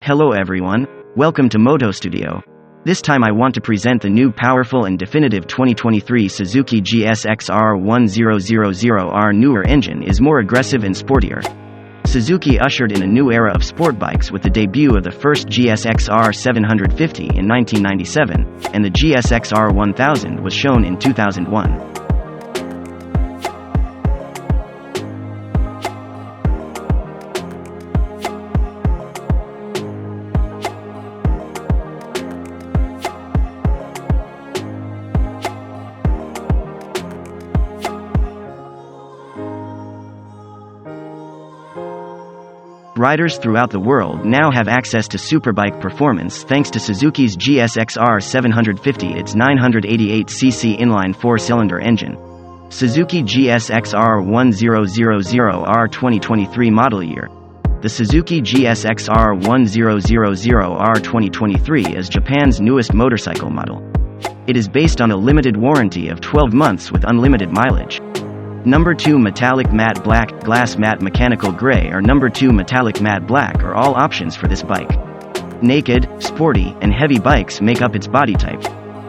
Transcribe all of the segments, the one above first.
Hello everyone, welcome to motostudio. This time I want to present the new powerful and definitive 2023 Suzuki GSX R1000R. Newer engine is more aggressive and sportier. Suzuki ushered in a new era of sport bikes with the debut of the first GSX R750 in 1997, and the GSX R1000 was shown in 2001. Riders throughout the world now have access to superbike performance thanks to Suzuki's GSX R750, its 988cc inline four-cylinder engine. Suzuki GSX R1000R 2023 model year. The Suzuki GSX R1000R 2023 is Japan's newest motorcycle model. It is based on a limited warranty of 12 months with unlimited mileage. Number 2 Metallic Matte Black, Glass Matte Mechanical Gray or Number 2 Metallic Matte Black are all options for this bike. Naked, sporty, and heavy bikes make up its body type.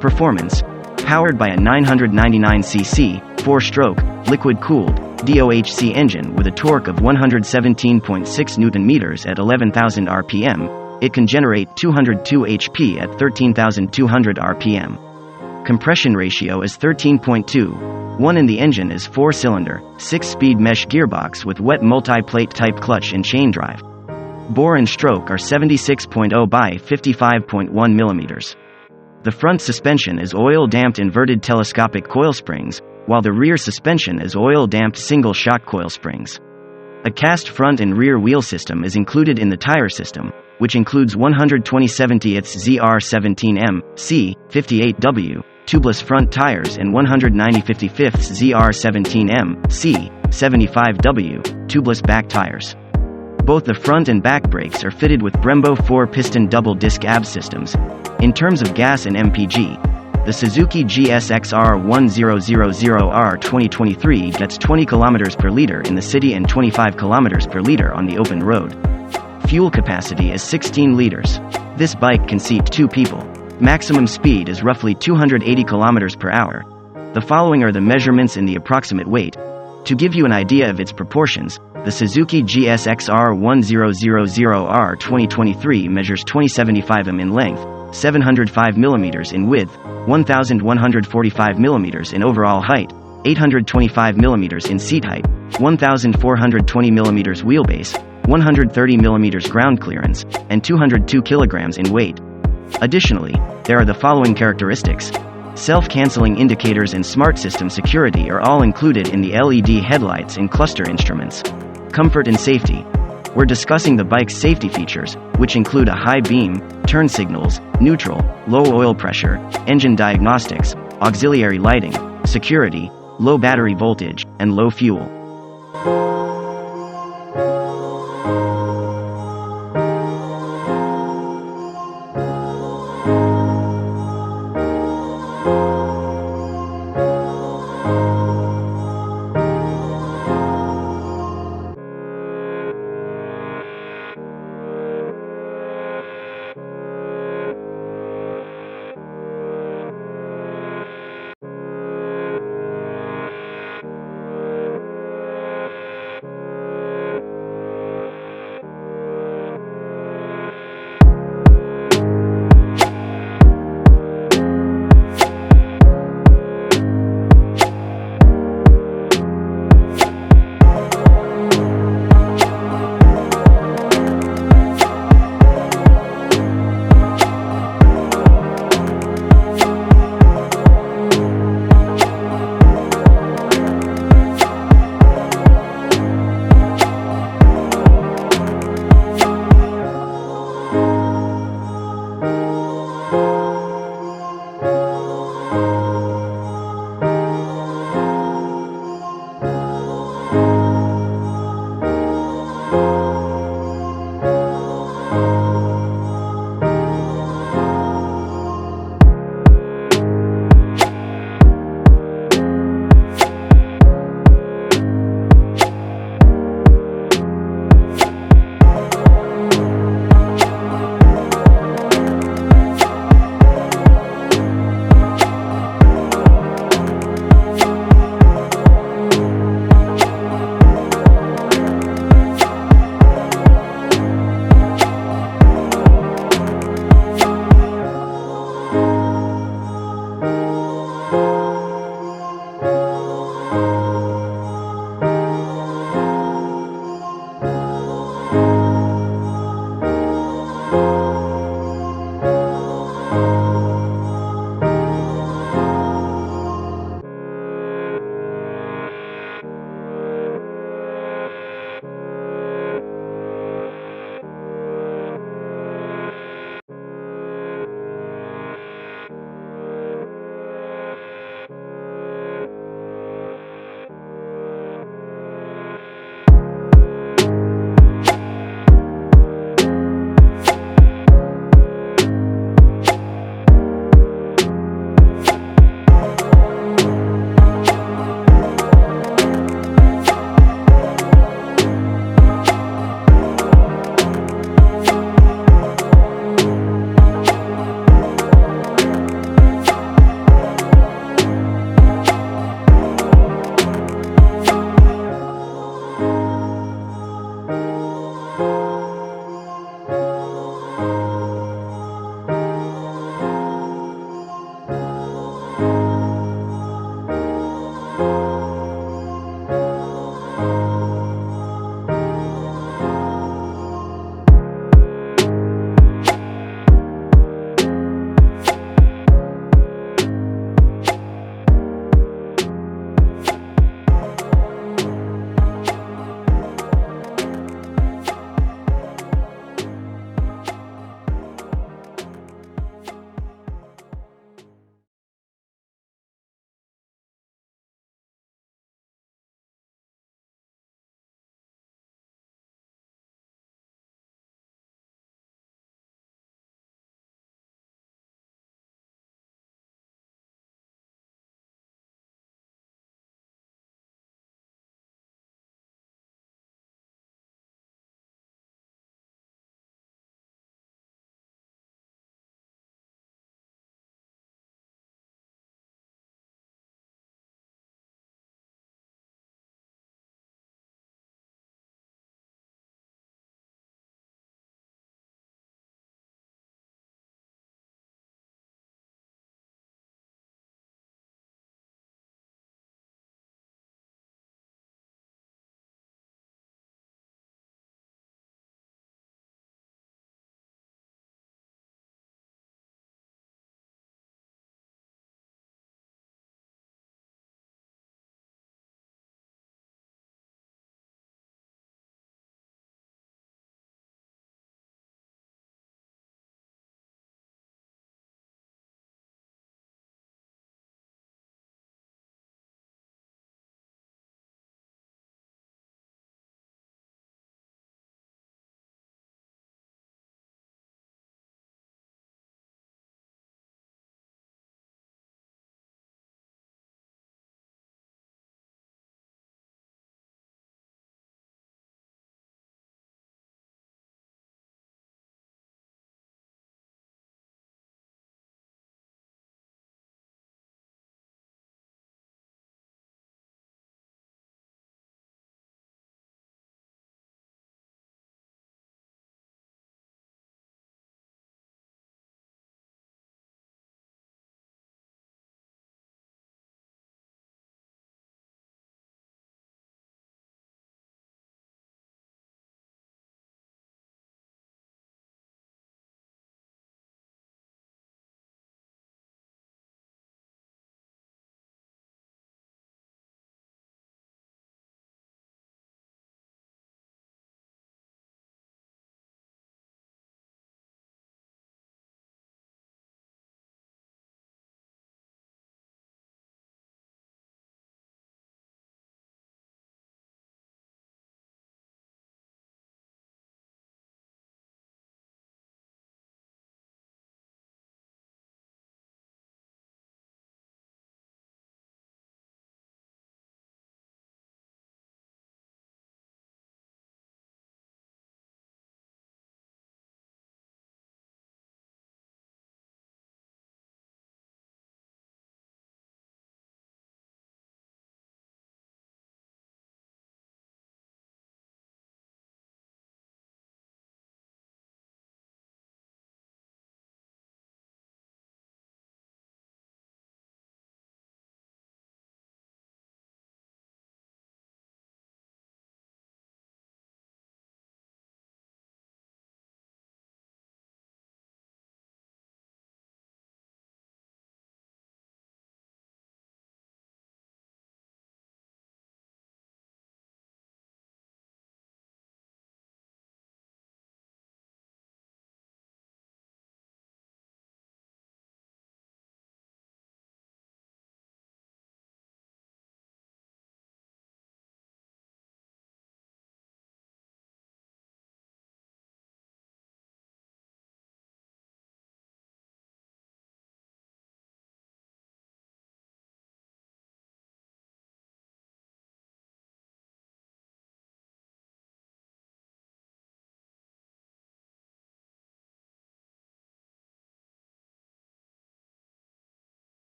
Performance. Powered by a 999cc, 4-stroke, liquid-cooled, DOHC engine with a torque of 117.6 Nm at 11,000 rpm, it can generate 202 HP at 13,200 rpm. Compression ratio is 13.2. 1 in the engine is 4-cylinder, 6-speed mesh gearbox with wet multi-plate type clutch and chain drive. Bore and stroke are 76.0 by 55.1 mm. The front suspension is oil-damped inverted telescopic coil springs, while the rear suspension is oil-damped single-shock coil springs. A cast front and rear wheel system is included in the tire system, which includes 120/70ths ZR17M, C, 58W, tubeless front tires and 190/55ths ZR17M, C, 75W, tubeless back tires. Both the front and back brakes are fitted with Brembo 4-piston double-disc ABS systems. In terms of gas and MPG, the Suzuki GSX R1000R 2023 gets 20 km per liter in the city and 25 km per liter on the open road. Fuel capacity is 16 liters. This bike can seat 2 people. Maximum speed is roughly 280 km per hour. The following are the measurements and the approximate weight. To give you an idea of its proportions, the Suzuki GSX R1000R 2023 measures 2075 m in length, 705 mm in width, 1145 mm in overall height, 825 mm in seat height, 1420 mm wheelbase, 130 mm ground clearance, and 202 kg in weight. Additionally, there are the following characteristics. Self-canceling indicators and smart system security are all included in the LED headlights and cluster instruments. Comfort and safety. We're discussing the bike's safety features, which include a high beam, turn signals, neutral, low oil pressure, engine diagnostics, auxiliary lighting, security, low battery voltage, and low fuel.